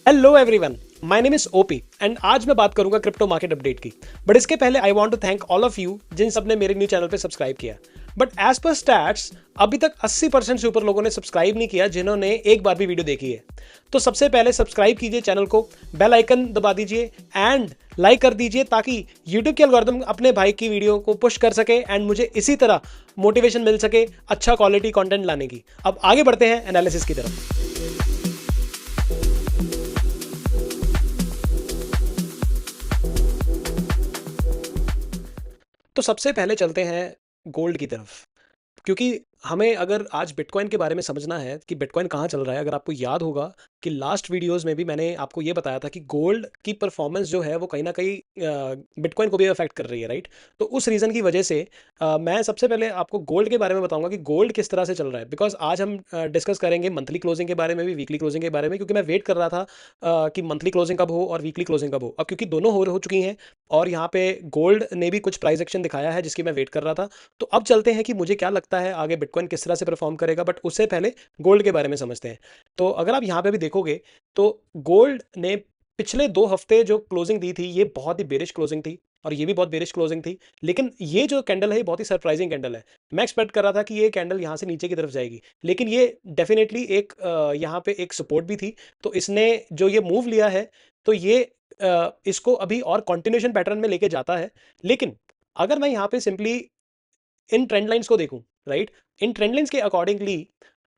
Hello everyone, my name is OP and आज मैं बात करूंगा क्रिप्टो मार्केट अपडेट की। बट इसके पहले I want to thank all of you जिन सब ने मेरे न्यू चैनल पे सब्सक्राइब किया। बट एज पर स्टैट्स अभी तक 80% से ऊपर लोगों ने सब्सक्राइब नहीं किया जिन्होंने एक बार भी वीडियो देखी है। तो सबसे पहले सब्सक्राइब कीजिए चैनल को, बेल आइकन दबा दीजिए एंड लाइक कर दीजिए ताकि यूट्यूब के एल्गोरिथम अपने भाई की वीडियो को पुश कर सके एंड मुझे इसी तरह मोटिवेशन मिल सके अच्छा क्वालिटी कंटेंट लाने की। अब आगे बढ़ते हैं एनालिसिस की तरफ। तो सबसे पहले चलते हैं गोल्ड की तरफ, क्योंकि हमें अगर आज बिटकॉइन के बारे में समझना है कि बिटकॉइन कहाँ चल रहा है। अगर आपको याद होगा कि लास्ट वीडियोस में भी मैंने आपको ये बताया था कि गोल्ड की परफॉर्मेंस जो है वो कहीं ना कहीं बिटकॉइन को भी अफेक्ट कर रही है, राइट। तो उस रीज़न की वजह से मैं सबसे पहले आपको गोल्ड के बारे में बताऊंगा कि गोल्ड किस तरह से चल रहा है। बिकॉज आज हम डिस्कस करेंगे मंथली क्लोजिंग के बारे में भी, वीकली क्लोजिंग के बारे में, क्योंकि मैं वेट कर रहा था कि मंथली क्लोजिंग कब हो और वीकली क्लोजिंग कब हो। अब क्योंकि दोनों हो चुकी हैं और यहाँ पे गोल्ड ने भी कुछ प्राइस एक्शन दिखाया है जिसकी मैं वेट कर रहा था। तो अब चलते हैं कि मुझे क्या लगता है आगे बिटकॉइन किस तरह से परफॉर्म करेगा। बट उससे पहले गोल्ड के बारे में समझते हैं। तो अगर आप यहाँ पे भी देखोगे तो गोल्ड ने पिछले 2 हफ्ते जो क्लोजिंग दी थी ये बहुत ही बेरिश क्लोजिंग थी और ये भी बहुत बेरिश क्लोजिंग थी। लेकिन ये जो कैंडल है ये बहुत ही सरप्राइजिंग कैंडल है। मैं एक्सपेक्ट कर रहा था कि ये कैंडल यहाँ से नीचे की तरफ जाएगी, लेकिन ये डेफिनेटली एक यहाँ पे एक सपोर्ट भी थी। तो इसने जो ये मूव लिया है तो ये इसको अभी और कंटिन्यूएशन पैटर्न में लेके जाता है। लेकिन अगर मैं यहाँ पे सिंपली इन ट्रेंड लाइंस को देखूं, राइट, इन ट्रेंड लाइंस के अकॉर्डिंगली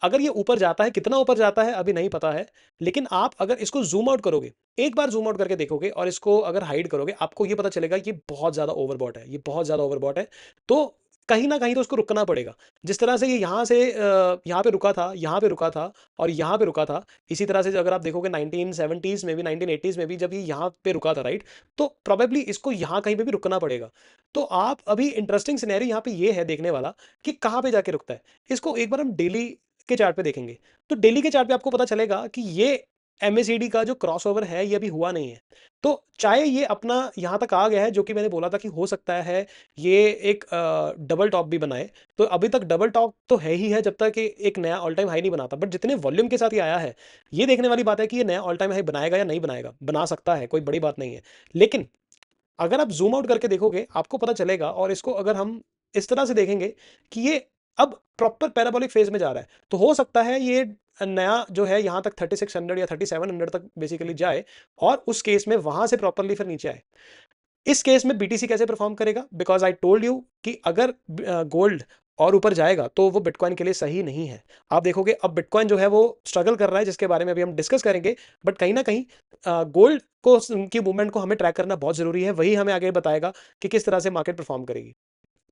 अगर ये ऊपर जाता है, कितना ऊपर जाता है अभी नहीं पता है, लेकिन आप अगर इसको जूम आउट करोगे, एक बार जूम आउट करके देखोगे और इसको अगर हाइड करोगे, आपको ये पता चलेगा ये बहुत ज्यादा ओवरबॉट है, ये बहुत ज्यादा ओवरबॉट है। तो कहीं ना कहीं तो उसको रुकना पड़ेगा। जिस तरह से ये यहाँ से यहाँ पे रुका था, यहाँ पे रुका था और यहाँ पे रुका था, इसी तरह से अगर आप देखोगे 1970s में भी, 1980s में भी जब ये यहाँ पे रुका था, राइट, तो प्रोबेबली इसको यहाँ कहीं पे भी रुकना पड़ेगा। तो आप अभी इंटरेस्टिंग सिनेरियो यहाँ पे ये है देखने वाला कि कहाँ पे जाके रुकता है। इसको एक बार हम डेली के चार्ट पे देखेंगे तो डेली के चार्ट पे आपको पता चलेगा कि ये एमएसीडी का जो क्रॉसओवर है ये अभी हुआ नहीं है। तो चाहे ये अपना यहाँ तक आ गया है, जो कि मैंने बोला था कि हो सकता है ये एक डबल टॉप भी बनाए। तो अभी तक डबल टॉप तो है ही है जब तक कि एक नया ऑल टाइम हाई नहीं बनाता। बट जितने वॉल्यूम के साथ ये आया है, ये देखने वाली बात है कि ये नया ऑल टाइम हाई बनाएगा या नहीं बनाएगा। बना सकता है, कोई बड़ी बात नहीं है। लेकिन अगर आप ज़ूम आउट करके देखोगे आपको पता चलेगा, और इसको अगर हम इस तरह से देखेंगे कि ये अब प्रॉपर पैराबोलिक फेज में जा रहा है, तो हो सकता है ये नया जो है यहाँ तक 3600 या 3700 तक बेसिकली जाए और उस केस में वहां से प्रॉपरली फिर नीचे आए। इस केस में बीटीसी कैसे परफॉर्म करेगा? बिकॉज आई टोल्ड यू कि अगर गोल्ड और ऊपर जाएगा तो वो बिटकॉइन के लिए सही नहीं है। आप देखोगे अब बिटकॉइन जो है वो स्ट्रगल कर रहा है, जिसके बारे में अभी हम डिस्कस करेंगे। बट कहीं ना कहीं गोल्ड को की मूवमेंट को हमें ट्रैक करना बहुत जरूरी है, वही हमें आगे बताएगा कि किस तरह से मार्केट परफॉर्म करेगी।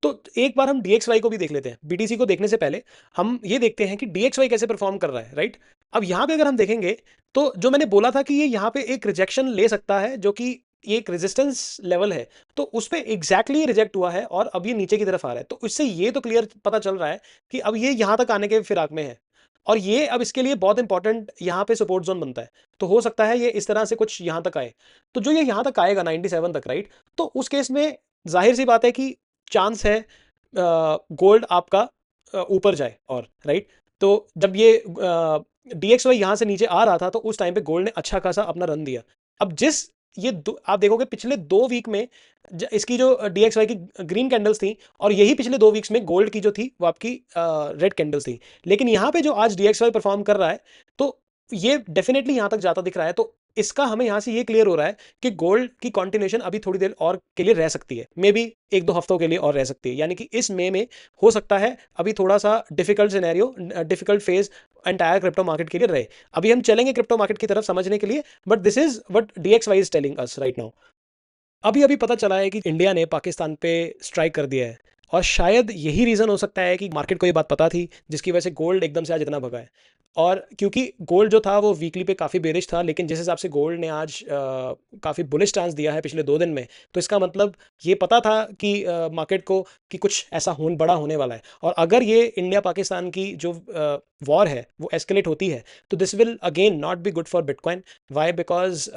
तो एक बार हम डीएक्सवाई को भी देख लेते हैं। बीटीसी को देखने से पहले हम ये देखते हैं कि डीएक्सवाई कैसे परफॉर्म कर रहा है, राइट। अब यहाँ पे अगर हम देखेंगे तो जो मैंने बोला था कि ये यहाँ पे एक रिजेक्शन ले सकता है, जो कि ये एक रेजिस्टेंस लेवल है, तो उस पर एग्जैक्टली रिजेक्ट हुआ है और अब ये नीचे की तरफ आ रहा है। तो इससे ये तो क्लियर पता चल रहा है कि अब ये यहाँ तक आने के फिराक में है और ये अब इसके लिए बहुत इंपॉर्टेंट यहाँ पे सपोर्ट जोन बनता है। तो हो सकता है ये इस तरह से कुछ यहाँ तक आए। तो जो ये यहाँ तक आएगा 97 तक, राइट, तो उस केस में जाहिर सी बात है कि चांस है गोल्ड आपका ऊपर जाए और, राइट। तो जब ये डीएक्सवाई यहां से नीचे आ रहा था तो उस टाइम पे गोल्ड ने अच्छा खासा अपना रन दिया। अब जिस ये आप देखोगे पिछले 2 वीक में इसकी जो डीएक्सवाई की ग्रीन कैंडल्स थी और यही पिछले 2 वीक्स में गोल्ड की जो थी वो आपकी रेड कैंडल्स थी। लेकिन यहाँ पे जो आज डीएक्सवाई परफॉर्म कर रहा है तो ये डेफिनेटली यहाँ तक जाता दिख रहा है। तो इसका हमें यहाँ से ये क्लियर हो रहा है कि गोल्ड की कंटिन्यूएशन अभी थोड़ी देर और के लिए रह सकती है, मे बी 1-2 हफ्तों के लिए और रह सकती है। यानी कि इस मई में हो सकता है अभी थोड़ा सा difficult scenario, difficult phase entire crypto market के लिए रहे। अभी हम चलेंगे क्रिप्टो मार्केट की तरफ समझने के लिए, but this is what DXY is telling us right now. अभी अभी पता चला है कि इंडिया ने पाकिस्तान पे स्ट्राइक कर दिया है और शायद यही रीज़न हो सकता है कि मार्केट को ये बात पता थी जिसकी वजह से गोल्ड एकदम से आज इतना भगा है। और क्योंकि गोल्ड जो था वो वीकली पे काफ़ी बेरिश था, लेकिन जिस हिसाब से गोल्ड ने आज काफ़ी बुलिश स्टांस दिया है पिछले 2 दिन में, तो इसका मतलब ये पता था कि मार्केट को कि कुछ ऐसा बड़ा होने वाला है। और अगर ये इंडिया पाकिस्तान की जो वॉर है वो एस्केलेट होती है तो this will again not be good for bitcoin. Why? Because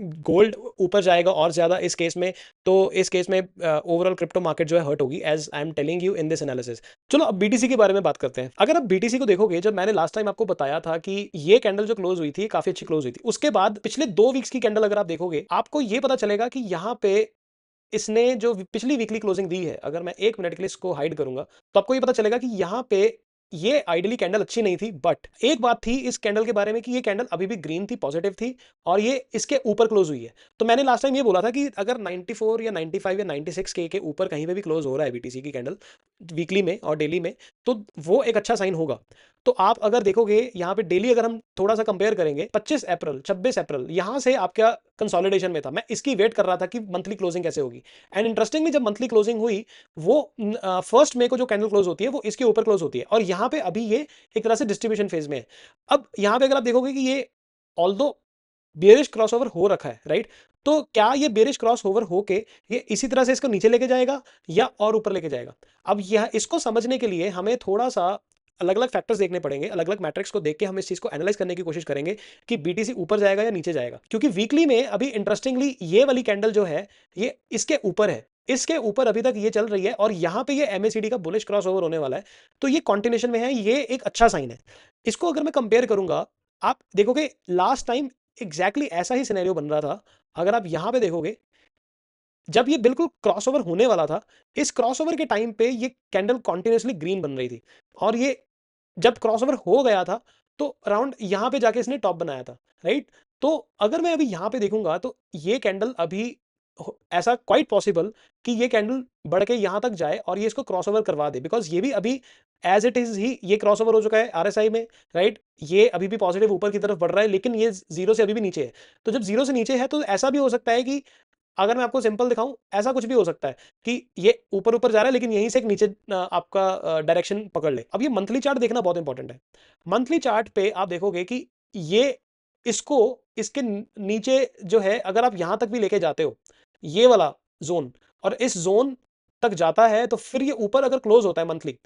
gold ऊपर जाएगा और ज़्यादा इस केस में, तो इस केस में ओवरऑल क्रिप्टो मार्केट जो है हर्ट होगी, as I am telling you in this analysis. चलो अब बीटीसी के बारे में बात करते हैं। अगर आप बीटीसी को देखोगे, जब मैंने लास्ट टाइम आपको बताया था कि ये कैंडल जो क्लोज हुई थी काफी अच्छी क्लोज हुई थी। उसके बाद पिछले 2 वीक्स की कैंडल अगर आप देखोगे, आपको ये पता चलेगा कि यहां पे इसने जो पिछली वीकली क्लोजिंग दी है, अगर मैं 1 मिनट के लिए इसको हाइड करूंगा, तो आपको ये पता चलेगा कि यहां पे ये आइडियली कैंडल अच्छी नहीं थी, बट एक बात थी इस कैंडल के बारे में कि ये कैंडल अभी भी ग्रीन थी, पॉजिटिव थी, और ये इसके ऊपर क्लोज हुई है। तो मैंने लास्ट टाइम ये बोला था कि अगर 94 या 95 या 96 के ऊपर कहीं पे भी क्लोज हो रहा है बीटीसी की कैंडल वीकली में और डेली में, तो वो एक अच्छा साइन होगा। तो आप अगर देखोगे यहाँ पे डेली अगर हम थोड़ा सा कंपेयर करेंगे, 25 अप्रैल 26 अप्रैल यहां से आपका कंसोलिडेशन में था, मैं इसकी वेट कर रहा था कि मंथली क्लोजिंग कैसे होगी। एंड इंटरेस्टिंगली जब मंथली क्लोजिंग हुई, वो 1 मई को जो कैंडल क्लोज होती है वो इसके ऊपर क्लोज होती है, और यहाँ पे अभी ये एक तरह से डिस्ट्रीब्यूशन फेज में है। अब यहाँ पे अगर आप देखोगे कि ये ऑल्दो बेरिश क्रॉसओवर हो रखा है, राइट, तो क्या ये बेरिश क्रॉसओवर होके ये इसी तरह से इसको नीचे लेके जाएगा या और ऊपर लेके जाएगा? अब यह इसको समझने के लिए हमें थोड़ा सा अलग अलग फैक्टर्स देखने पड़ेंगे, अलग अलग मैट्रिक्स को देख के हम इस चीज को एनालाइज करने की कोशिश करेंगे कि बीटीसी ऊपर जाएगा या नीचे जाएगा। क्योंकि वीकली में अभी इंटरेस्टिंगली ये वाली कैंडल जो है ये इसके ऊपर है, इसके ऊपर अभी तक ये चल रही है, और यहां पे ये एमएसीडी का बुलिश क्रॉसओवर होने वाला है, तो ये कॉन्टिन्यूशन में है, ये एक अच्छा साइन है। इसको अगर मैं कंपेयर करूंगा, आप देखोगे लास्ट टाइम एग्जैक्टली ऐसा ही सिनेरियो बन रहा था। अगर आप यहां पे देखोगे, जब ये बिल्कुल क्रॉसओवर होने वाला था, इस क्रॉसओवर के टाइम पे ये कैंडल कॉन्टिन्यूसली ग्रीन बन रही थी, और ये जब क्रॉसओवर हो गया था तो अराउंड यहां पे जाके इसने टॉप बनाया था, राइट। तो अगर मैं अभी यहां पे देखूंगा तो ये कैंडल अभी ऐसा क्वाइट पॉसिबल कि ये कैंडल बढ़ के यहां तक जाए और ये इसको क्रॉसओवर करवा दे, बिकॉज ये भी अभी एज इट इज ही ये क्रॉसओवर हो चुका है आरएसआई में, राइट। ये अभी भी पॉजिटिव ऊपर की तरफ बढ़ रहा है, लेकिन ये जीरो से अभी भी नीचे है। तो जब जीरो से नीचे है तो ऐसा भी हो सकता है कि, अगर मैं आपको सिंपल दिखाऊं, ऐसा कुछ भी हो सकता है कि ये ऊपर ऊपर जा रहा है लेकिन यहीं से एक नीचे आपका डायरेक्शन पकड़ ले। अब ये मंथली चार्ट देखना बहुत इंपॉर्टेंट है। मंथली चार्ट पे आप देखोगे कि ये इसको इसके नीचे जो है, अगर आप यहां तक भी लेके जाते हो ये वाला जोन, और इस जोन तक जाता है, तो फिर ये ऊपर अगर क्लोज होता है मंथली,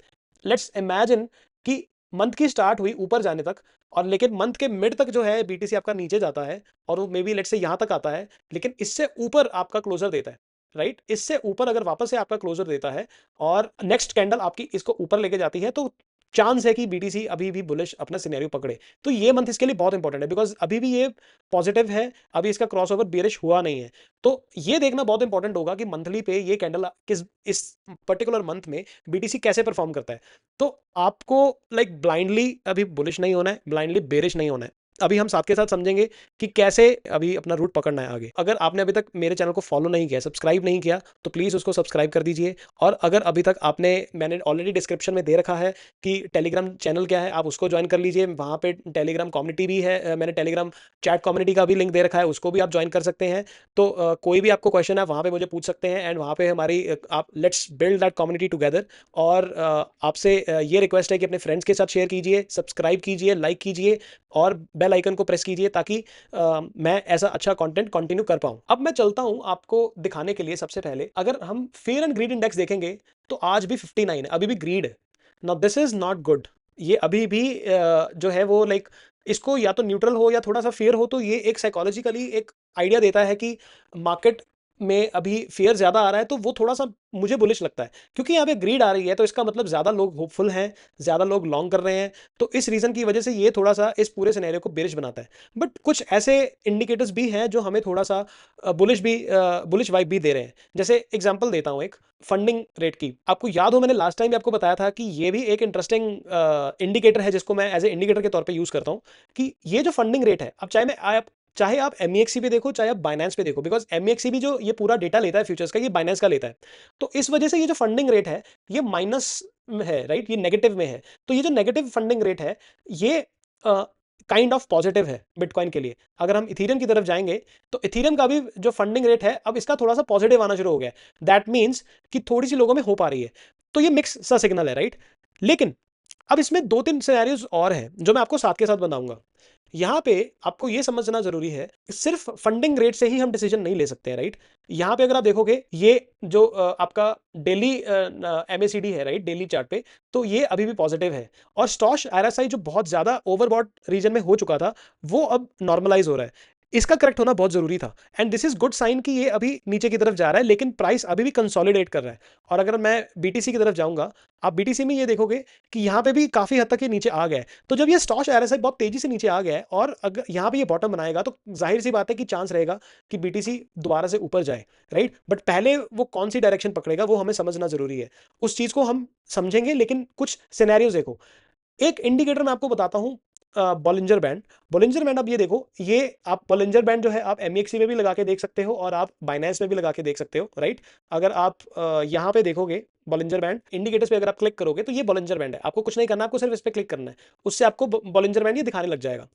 लेट्स इमेजिन कि मंथ की स्टार्ट हुई ऊपर जाने तक, और लेकिन मंथ के मिड तक जो है बीटीसी आपका नीचे जाता है, और वो मे बी लेट्स से यहां तक आता है, लेकिन इससे ऊपर आपका क्लोजर देता है, राइट। इससे ऊपर अगर वापस से आपका क्लोजर देता है और नेक्स्ट कैंडल आपकी इसको ऊपर लेके जाती है, तो चांस है कि बीटीसी अभी भी बुलिश अपना सिनेरियो पकड़े। तो ये मंथ इसके लिए बहुत इंपॉर्टेंट है, बिकॉज अभी भी ये पॉजिटिव है, अभी इसका क्रॉसओवर बेरिश हुआ नहीं है। तो ये देखना बहुत इंपॉर्टेंट होगा कि मंथली पे ये कैंडल किस इस पर्टिकुलर मंथ में बीटीसी कैसे परफॉर्म करता है। तो आपको लाइक ब्लाइंडली अभी बुलिश नहीं होना है, ब्लाइंडली बेरिश नहीं होना है। अभी हम साथ के साथ समझेंगे कि कैसे अभी अपना रूट पकड़ना है आगे। अगर आपने अभी तक मेरे चैनल को फॉलो नहीं किया, सब्सक्राइब नहीं किया, तो प्लीज़ उसको सब्सक्राइब कर दीजिए। और अगर अभी तक मैंने ऑलरेडी डिस्क्रिप्शन में दे रखा है कि टेलीग्राम चैनल क्या है, आप उसको ज्वाइन कर लीजिए। वहाँ पे टेलीग्राम कम्युनिटी भी है, मैंने टेलीग्राम चैट कम्युनिटी का भी लिंक दे रखा है, उसको भी आप ज्वाइन कर सकते हैं। तो कोई भी आपको क्वेश्चन है वहाँ पे मुझे पूछ सकते हैं, एंड वहाँ पे हमारी आप let's build that community together. और आपसे ये रिक्वेस्ट है कि अपने फ्रेंड्स के साथ शेयर कीजिए, सब्सक्राइब कीजिए, लाइक कीजिए, और बेल आइकन को प्रेस कीजिए, ताकि मैं ऐसा अच्छा कंटेंट कंटिन्यू कर पाऊं। अब मैं चलता हूं आपको दिखाने के लिए। सबसे पहले अगर हम फेयर एंड ग्रीड इंडेक्स देखेंगे, तो आज भी 59 है, अभी भी ग्रीड है। Now this is not good. ये अभी भी जो है वो लाइक, इसको या तो न्यूट्रल हो या थोड़ा सा फेयर हो, तो ये एक साइकोलॉजिकली एक आइडिया देता है कि मार्केट में अभी फेयर ज्यादा आ रहा है, तो वो थोड़ा सा मुझे बुलिश लगता है। क्योंकि यहाँ पे ग्रीड आ रही है, तो इसका मतलब ज्यादा लोग होपफुल हैं, ज्यादा लोग लॉन्ग कर रहे हैं, तो इस रीजन की वजह से ये थोड़ा सा इस पूरे सिनेरियो को बेरिश बनाता है। बट कुछ ऐसे इंडिकेटर्स भी हैं जो हमें थोड़ा सा बुलिश वाइब भी दे रहे हैं। जैसे एग्जांपल देता हूं एक फंडिंग रेट की। आपको याद हो मैंने लास्ट टाइम भी आपको बताया था कि ये भी एक इंटरेस्टिंग इंडिकेटर है, जिसको मैं एज ए इंडिकेटर के तौर पे यूज करता हूं, कि ये जो फंडिंग रेट है, अब चाहे आप एमईएक्सी पे देखो, चाहे आप बाइनेंस पे देखो, बिकॉज एमईएक्सी भी जो ये पूरा डेटा लेता है फ्यूचर्स का, ये बाइनेंस का लेता है। तो इस वजह से ये जो फंडिंग रेट है ये माइनस में है, राइट, ये नेगेटिव में है। तो ये जो नेगेटिव फंडिंग रेट है, ये काइंड ऑफ पॉजिटिव है बिटकॉइन के लिए। अगर हम इथीरियम की तरफ जाएंगे, तो इथीरियम का भी जो फंडिंग रेट है, अब इसका थोड़ा सा पॉजिटिव आना शुरू हो गया। दैट मीन्स कि थोड़ी सी लोगों में हो पा रही है। तो ये मिक्स सा सिग्नल है, राइट। लेकिन अब इसमें 2-3 सिनेरियोज और हैं जो मैं आपको साथ के साथ बताऊंगा। यहाँ पे आपको ये समझना जरूरी है, सिर्फ फंडिंग रेट से ही हम डिसीजन नहीं ले सकते हैं, राइट। यहाँ पे अगर आप देखोगे, ये जो आपका डेली एमएसीडी है, राइट, डेली चार्ट पे, तो ये अभी भी पॉजिटिव है। और स्टॉश आरएसआई जो बहुत ज्यादा ओवरबॉट रीजन में हो चुका था, वो अब नॉर्मलाइज हो रहा है। इसका करेक्ट होना बहुत जरूरी था and this is good sign कि ये अभी नीचे की तरफ जा रहा है, लेकिन प्राइस अभी भी कंसोलिडेट कर रहा है। और अगर मैं बीटीसी की तरफ जाऊंगा, आप बीटीसी में ये देखोगे कि यहाँ पे भी काफी हद तक ये नीचे आ गया है। तो जब ये स्टॉच आरएसआई बहुत तेजी से नीचे आ गया है और अगर यहाँ पे ये बॉटम बनाएगा तो जाहिर सी बात है कि चांस रहेगा कि बीटीसी दोबारा से ऊपर जाए, राइट। बट पहले वो कौन सी डायरेक्शन पकड़ेगा वो हमें समझना जरूरी है। उस चीज को हम समझेंगे, लेकिन कुछ सिनेरियोज देखो। एक इंडिकेटर मैं आपको बताता हूं, बॉलिंजर बैंड। बॉलिंजर बैंड, आप ये देखो, ये आप बॉलिंजर बैंड जो है आप एमईएक्सी में भी लगा के देख सकते हो और आप बाइनेंस में भी लगा के देख सकते हो, राइट। अगर आप यहाँ पे देखोगे बॉलिंजर बैंड इंडिकेटर्स पे अगर आप क्लिक करोगे तो ये बॉलिंजर बैंड है। आपको कुछ नहीं करना, आपको सिर्फ इस पे क्लिक करना है, उससे आपको बॉलिंजर बैंड ये दिखाने लग जाएगा।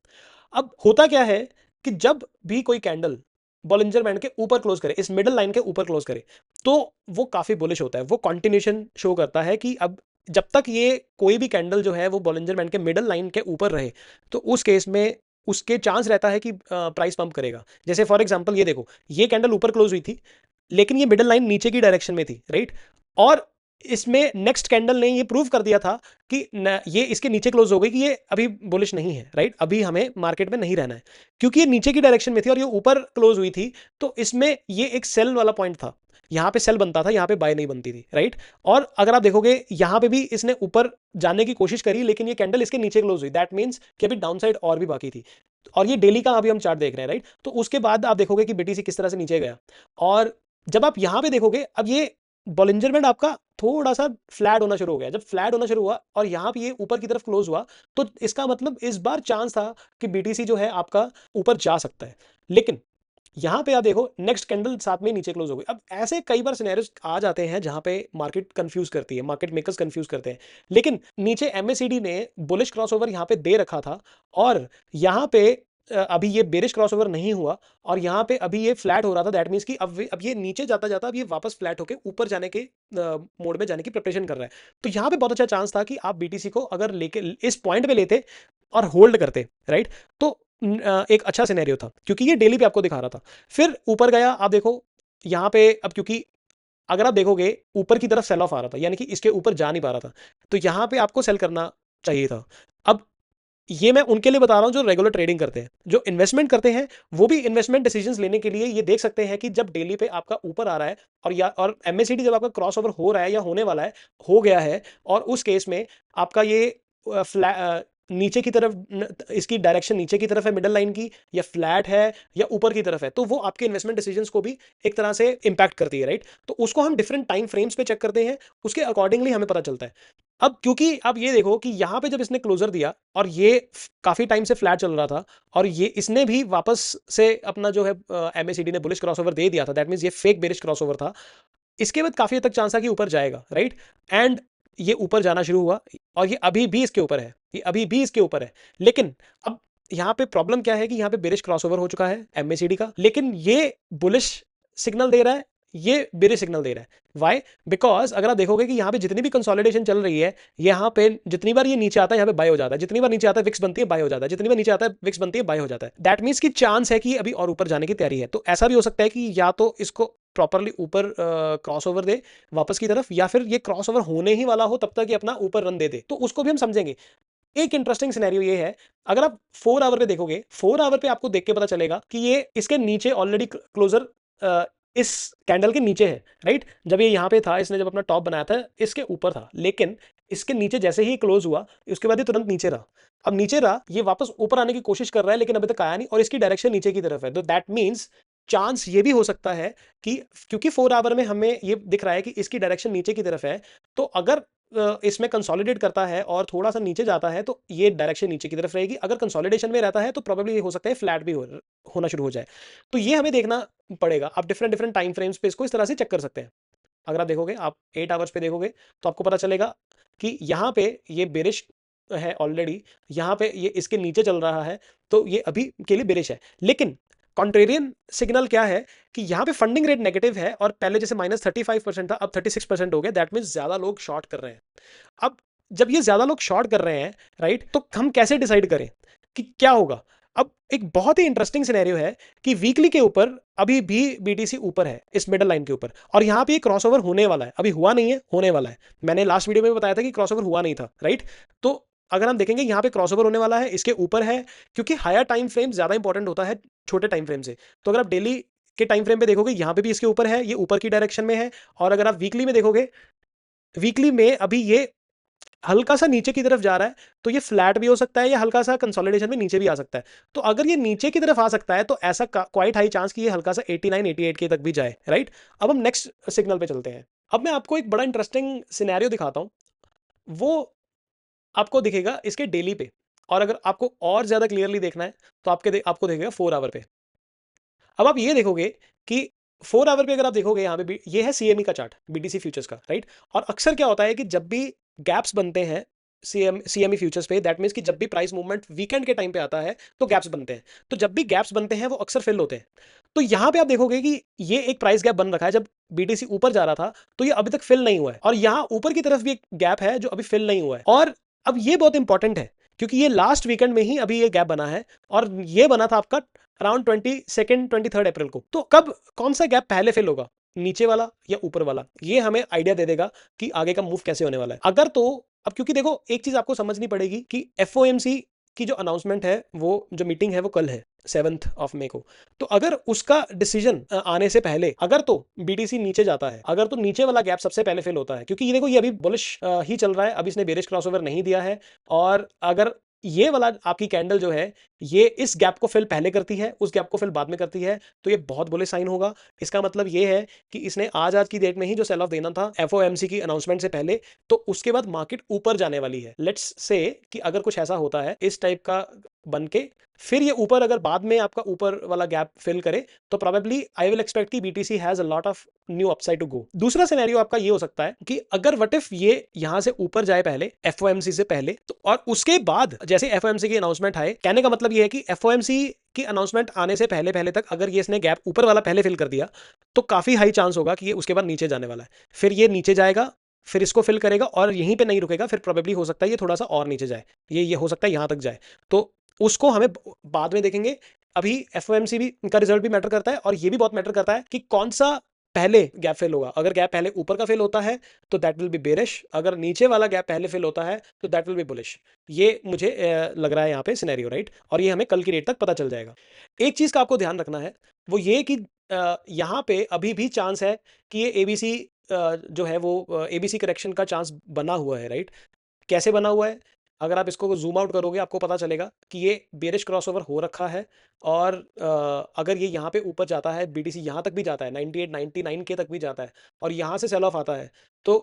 अब होता क्या है कि जब भी कोई कैंडल बॉलिंजर बैंड के ऊपर क्लोज करे, इस मिडल लाइन के ऊपर क्लोज करे, तो वो काफी बुलिश होता है, वो कंटिन्यूएशन शो करता है कि अब जब तक ये कोई भी कैंडल जो है वो बॉलिंजर बैंड के मिडल लाइन के ऊपर रहे, तो उस केस में उसके चांस रहता है कि प्राइस पंप करेगा। जैसे फॉर एग्जांपल ये देखो, ये कैंडल ऊपर क्लोज हुई थी, लेकिन ये मिडल लाइन नीचे की डायरेक्शन में थी, राइट। और इसमें नेक्स्ट कैंडल ने ये प्रूव कर दिया था कि ये इसके नीचे क्लोज हो गई कि ये अभी बुलिश नहीं है, राइट। अभी हमें मार्केट में नहीं रहना है, क्योंकि ये नीचे की डायरेक्शन में थी और ये ऊपर क्लोज हुई थी। तो इसमें ये एक सेल वाला पॉइंट था, यहां पे सेल बनता था, यहां पे बाय नहीं बनती थी, राइट। और अगर आप देखोगे यहां पे भी इसने ऊपर जाने की कोशिश करी, लेकिन ये कैंडल इसके नीचे क्लोज हुई, दैट मींस कि अभी डाउन साइड और भी बाकी थी। और ये डेली का अभी हम चार्ट देख रहे हैं, राइट। तो उसके बाद आप देखोगे कि बीटीसी किस तरह से नीचे गया। और जब आप यहां पे देखोगे, अब ये बॉलिंजर बैंड आपका थोड़ा सा फ्लैट होना शुरू हो गया। जब फ्लैट होना शुरू हुआ और यहां पे ये ऊपर की तरफ क्लोज हुआ, तो इसका मतलब इस बार चांस था कि बीटीसी जो है आपका ऊपर जा सकता है। लेकिन यहां पे आप देखो, नेक्स्ट कैंडल साथ में नीचे क्लोज हो गई। अब ऐसे कई बार सिनेरियोस आ जाते हैं जहां पे मार्केट कंफ्यूज करती है, मार्केट मेकर्स कंफ्यूज करते हैं। लेकिन नीचे एमएसीडी ने बुलिश क्रॉसओवर यहां पे दे रखा था, और यहां पे अभी ये बेरिश क्रॉसओवर नहीं हुआ, और यहां पे अभी ये फ्लैट हो रहा था। दैट मींस कि अब ये नीचे जाता जाता अब ये वापस फ्लैट होके ऊपर जाने के मोड में जाने की प्रिपरेशन कर रहा है। तो यहां पे बहुत अच्छा चांस था कि आप बीटीसी को अगर लेके इस पॉइंट पे लेते और होल्ड करते, राइट, तो एक अच्छा सिनेरियो था, क्योंकि ये डेली पे आपको दिखा रहा था। फिर ऊपर गया, आप देखो यहां पे, अब क्योंकि अगर आप देखोगे ऊपर की तरफ सेल ऑफ आ रहा था, यानी कि इसके ऊपर जा नहीं पा रहा था, तो यहां पे आपको सेल करना चाहिए था। अब ये मैं उनके लिए बता रहा हूं जो रेगुलर ट्रेडिंग करते हैं। जो इन्वेस्टमेंट करते हैं वो भी इन्वेस्टमेंट डिसीजंस लेने के लिए ये देख सकते हैं कि जब डेली पे आपका ऊपर आ रहा है और एमएसीडी जब आपका क्रॉस ओवर हो रहा है या होने वाला है, हो गया है, और उस केस में आपका ये नीचे की तरफ इसकी डायरेक्शन नीचे की तरफ है मिडल लाइन की, या फ्लैट है, या ऊपर की तरफ है, तो वो आपके इन्वेस्टमेंट डिसीजंस को भी एक तरह से इंपैक्ट करती है, राइट। तो उसको हम डिफरेंट टाइम फ्रेम्स पे चेक करते हैं, उसके अकॉर्डिंगली हमें पता चलता है। अब क्योंकि आप ये देखो कि यहां पे जब इसने क्लोजर दिया और ये काफी टाइम से फ्लैट चल रहा था, और ये इसने भी वापस से अपना जो है एमएसीडी ने बुलिश क्रॉसओवर दे दिया था, दैट मींस ये फेक बेरिश क्रॉसओवर था। इसके बाद काफी हद तक चांस था कि ऊपर जाएगा, राइट। एंड ये ऊपर जाना शुरू हुआ, और ये अभी भी इसके ऊपर है, ये अभी भी इसके ऊपर है। लेकिन अब यहाँ पे प्रॉब्लम क्या है कि यहाँ पे बेरिश क्रॉसओवर हो चुका है एमएसीडी का, लेकिन ये बुलिश सिग्नल दे रहा है, ये बेरिश सिग्नल दे रहा है। वाई? बिकॉज अगर आप देखोगे कि यहाँ पे जितनी भी कंसोलिडेशन चल रही है, यहाँ पे जितनी बार ये नीचे आता है यहाँ पे बाय हो जाता है, जितनी बार नीचे आता है विक्स बनती है बाय हो जाता है, जितनी बार नीचे आता है विक्स बनती है बाय हो जाता है। दैट मीन्स की चांस है कि अभी और ऊपर जाने की तैयारी है। तो ऐसा भी हो सकता है कि या तो इसको प्रॉपरली ऊपर क्रॉसओवर दे वापस की तरफ, या फिर ये क्रॉसओवर होने ही वाला हो तब तक ये अपना ऊपर रन दे दे, तो उसको भी हम समझेंगे। एक इंटरेस्टिंग सिनेरियो ये है, अगर आप 4 आवर पे देखोगे, 4 आवर पे आपको देख के पता चलेगा कि ये इसके नीचे ऑलरेडी क्लोजर इस कैंडल के नीचे है, राइट। जब ये यहां पे था, इसने जब अपना टॉप बनाया था इसके ऊपर था, लेकिन इसके नीचे जैसे ही क्लोज हुआ उसके बाद ये तुरंत नीचे रहा। अब नीचे रहा, ये वापस ऊपर आने की कोशिश कर रहा है, लेकिन अभी तक आया नहीं, और इसकी डायरेक्शन नीचे की तरफ है। तो दैट मींस चांस ये भी हो सकता है कि क्योंकि 4 आवर में हमें ये दिख रहा है कि इसकी डायरेक्शन नीचे की तरफ है, तो अगर इसमें कंसोलिडेट करता है और थोड़ा सा नीचे जाता है तो ये डायरेक्शन नीचे की तरफ रहेगी। अगर कंसोलिडेशन में रहता है तो प्रोबेबली ये हो सकता है फ्लैट भी होना शुरू हो जाए। तो ये हमें देखना पड़ेगा। आप डिफरेंट डिफरेंट टाइम फ्रेम्स पे इसको इस तरह से चेक कर सकते हैं। अगर आप देखोगे, आप 8 आवर्स पे देखोगे, तो आपको पता चलेगा कि यहाँ पे ये बेरिश है ऑलरेडी, यहाँ पे ये इसके नीचे चल रहा है, तो ये अभी के लिए बेरिश है। लेकिन कॉन्ट्रेरियन सिग्नल क्या है कि यहाँ पे फंडिंग रेट नेगेटिव है, और पहले जैसे -35% था, अब 36% हो गया। दैट मीन्स ज्यादा लोग शॉर्ट कर रहे हैं। अब जब ये ज्यादा लोग शॉर्ट कर रहे हैं, राइट, तो हम कैसे डिसाइड करें कि क्या होगा? अब एक बहुत ही इंटरेस्टिंग सिनेरियो है कि वीकली के ऊपर अभी भी बीटीसी ऊपर है इस मिडल लाइन के ऊपर, और यहां पे क्रॉसओवर होने वाला है, अभी हुआ नहीं है, होने वाला है। मैंने लास्ट वीडियो में बताया था कि क्रॉसओवर हुआ नहीं था, राइट। तो अगर हम देखेंगे यहाँ पे क्रॉसओवर होने वाला है, इसके ऊपर है, क्योंकि हायर टाइम फ्रेम ज़्यादा इंपॉर्टेंट होता है छोटे टाइम फ्रेम से। तो अगर आप डेली के टाइम फ्रेम पे देखोगे, यहाँ पे भी इसके ऊपर है, ये ऊपर की डायरेक्शन में है। और अगर आप वीकली में देखोगे, वीकली में अभी ये हल्का सा नीचे की तरफ जा रहा है, तो ये फ्लैट भी हो सकता है या हल्का सा कंसोलिडेशन में नीचे भी आ सकता है। तो अगर ये नीचे की तरफ आ सकता है तो ऐसा क्वाइट हाई चांस कि ये हल्का सा 89 88 के तक भी जाए, राइट। अब हम नेक्स्ट सिग्नल पे चलते हैं। अब मैं आपको एक बड़ा इंटरेस्टिंग सिनेरियो दिखाता हूं, वो आपको दिखेगा इसके डेली पे। और अगर आपको और ज्यादा क्लियरली देखना है तो आपको दिखेगा 4 आवर पे। अब आप ये देखोगे कि 4 आवर पे अगर आप देखोगे, यहाँ पे भी ये है सीएमई का चार्ट, बीटीसी फ्यूचर्स का, राइट। और अक्सर क्या होता है कि जब भी गैप्स बनते हैं सीएमई फ्यूचर्स पे, दैट मीन्स कि जब भी प्राइस मूवमेंट वीकेंड के टाइम पे आता है तो गैप्स बनते हैं। तो जब भी गैप्स बनते हैं वो अक्सर फिल होते हैं। तो यहाँ पे आप देखोगे कि ये एक प्राइस गैप बन रखा है। जब बीटीसी ऊपर जा रहा था तो ये अभी तक फिल नहीं हुआ है, और यहाँ ऊपर की तरफ भी एक गैप है जो अभी फिल नहीं हुआ है। और अब ये बहुत इंपॉर्टेंट है क्योंकि ये लास्ट वीकेंड में ही अभी ये गैप बना है, और ये बना था आपका अराउंड 22 23 अप्रैल को। तो कब कौन सा गैप पहले फिल होगा, नीचे वाला या ऊपर वाला, ये हमें आइडिया दे देगा कि आगे का मूव कैसे होने वाला है। अगर तो अब क्योंकि देखो एक चीज आपको समझनी पड़ेगी कि एफओएमसी की जो अनाउंसमेंट है, वो जो मीटिंग है वो कल है 7 मई को। तो अगर उसका डिसीजन आने से पहले अगर तो बीटीसी नीचे जाता है, अगर तो नीचे वाला गैप सबसे पहले फिल होता है, क्योंकि ये देखो ये अभी बुलिश ही चल रहा है, अभी इसने बेरिश क्रॉसओवर नहीं दिया है। और अगर ये वाला आपकी कैंडल जो है ये इस गैप को फिल पहले करती है, उस गैप को फिल बाद में करती है, तो ये बहुत बुलिश साइन होगा। इसका मतलब ये है कि इसने आज की डेट में ही जो सेल ऑफ देना था एफओएमसी की अनाउंसमेंट से पहले, तो उसके बाद मार्केट ऊपर जाने वाली है। लेट्स से कि अगर कुछ ऐसा होता है इस टाइप का बन के, फिर ये ऊपर अगर बाद में आपका ऊपर वाला गैप फिल करे, तो प्रोबेबली आई विल एक्सपेक्ट कि BTC has a lot of new upside to go. दूसरा सिनेरियो आपका ये हो सकता है कि अगर व्हाट इफ ये यहां से ऊपर जाए पहले एफओएमसी से पहले, तो और उसके बाद जैसे एफओएमसी की अनाउंसमेंट आए, कहने का मतलब ये है कि एफओएमसी की अनाउंसमेंट आने से पहले पहले तक अगर ये इसने गैप ऊपर वाला पहले फिल कर दिया, तो काफी हाई चांस होगा कि ये उसके बाद नीचे जाने वाला है। फिर ये नीचे जाएगा, फिर इसको फिल करेगा और यहीं पे नहीं रुकेगा, फिर प्रोबेबली हो सकता है ये थोड़ा सा और नीचे जाए, ये हो सकता है यहां तक जाए। तो उसको हमें बाद में देखेंगे। अभी एफओएमसी भी का रिजल्ट भी मैटर करता है, और ये भी बहुत मैटर करता है कि कौन सा पहले गैप फिल होगा। अगर गैप पहले ऊपर का फिल होता है तो दैट विल बी बेरिश, अगर नीचे वाला गैप पहले फिल होता है तो दैट विल बी बुलिश। ये मुझे लग रहा है यहाँ पे सिनेरियो, राइट। और ये हमें कल की डेट तक पता चल जाएगा। एक चीज का आपको ध्यान रखना है वो ये कि यहाँ पे अभी भी चांस है कि ये एबीसी जो है वो एबीसी करेक्शन का चांस बना हुआ है, राइट। कैसे बना हुआ है, अगर आप इसको जूम आउट करोगे आपको पता चलेगा कि ये बेरिश क्रॉसओवर हो रखा है। और अगर ये यहाँ पे ऊपर जाता है, बीटीसी यहाँ तक भी जाता है, 98 99 के तक भी जाता है, और यहाँ से सेल ऑफ आता है, तो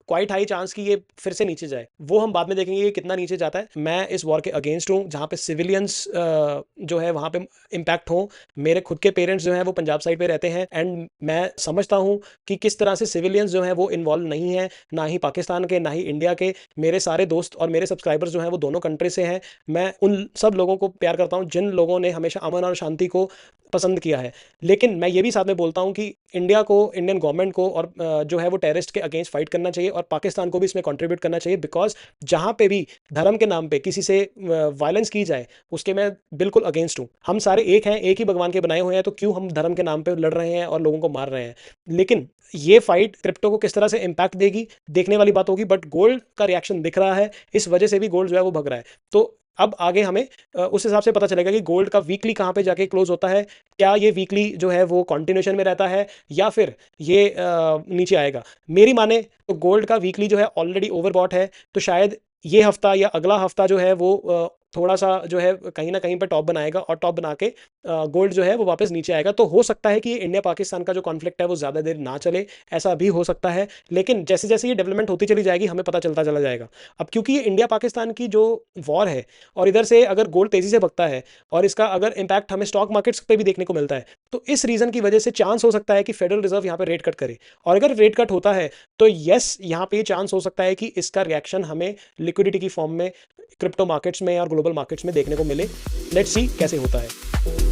क्वाइट हाई चांस कि ये फिर से नीचे जाए। वो हम बाद में देखेंगे कि कितना नीचे जाता है। मैं इस वॉर के अगेंस्ट हूँ जहाँ पे सिविलियंस जो है वहाँ पे इम्पैक्ट हो। मेरे खुद के पेरेंट्स जो हैं वो पंजाब साइड पे रहते हैं, एंड मैं समझता हूँ कि किस तरह से सिविलियंस जो हैं वो इन्वॉल्व नहीं है, ना ही पाकिस्तान के ना ही इंडिया के। मेरे सारे दोस्त और मेरे सब्सक्राइबर्स जो हैं वो दोनों कंट्री से हैं। मैं उन सब लोगों को प्यार करता हूँ जिन लोगों ने हमेशा अमन और शांति को पसंद किया है। लेकिन मैं ये भी साथ में बोलता हूँ कि इंडिया को, इंडियन गवर्नमेंट को और जो है वो टेररिस्ट के अगेंस्ट फाइट करना चाहिए, और पाकिस्तान को भी इसमें कंट्रीब्यूट करना चाहिए। बिकॉज जहाँ पे भी धर्म के नाम पे किसी से वायलेंस की जाए उसके मैं बिल्कुल अगेंस्ट हूँ। हम सारे एक हैं, एक ही भगवान के बनाए हुए हैं, तो क्यों हम धर्म के नाम पे लड़ रहे हैं और लोगों को मार रहे हैं। लेकिन ये फाइट क्रिप्टो को किस तरह से इंपैक्ट देगी देखने वाली बात होगी। बट गोल्ड का रिएक्शन दिख रहा है, इस वजह से भी गोल्ड जो है वो भग रहा है। तो अब आगे हमें उस हिसाब से पता चलेगा कि गोल्ड का वीकली कहाँ पे जाके क्लोज होता है। क्या ये वीकली जो है वो कंटिन्यूएशन में रहता है या फिर ये नीचे आएगा। मेरी माने तो गोल्ड का वीकली जो है ऑलरेडी ओवरबॉट है, तो शायद ये हफ्ता या अगला हफ्ता जो है वो थोड़ा सा जो है कहीं ना कहीं पर टॉप बनाएगा, और टॉप बना के गोल्ड जो है वो वापस नीचे आएगा। तो हो सकता है कि इंडिया पाकिस्तान का जो कॉन्फ्लिक्ट है वो ज़्यादा देर ना चले, ऐसा भी हो सकता है। लेकिन जैसे जैसे ये डेवलपमेंट होती चली जाएगी हमें पता चलता चला जाएगा। अब क्योंकि ये इंडिया पाकिस्तान की जो वॉर है, और इधर से अगर गोल्ड तेज़ी से भगता है और इसका अगर इम्पैक्ट हमें स्टॉक मार्केट्स पे भी देखने को मिलता है, तो इस रीज़न की वजह से चांस हो सकता है कि फेडरल रिजर्व यहाँ पे रेट कट करे। और अगर रेट कट होता है तो यस, यहाँ पे चांस हो सकता है कि इसका रिएक्शन हमें लिक्विडिटी की फॉर्म में क्रिप्टो मार्केट्स में और ग्लोबल मार्केट्स में देखने को मिले। लेट्स सी कैसे होता है।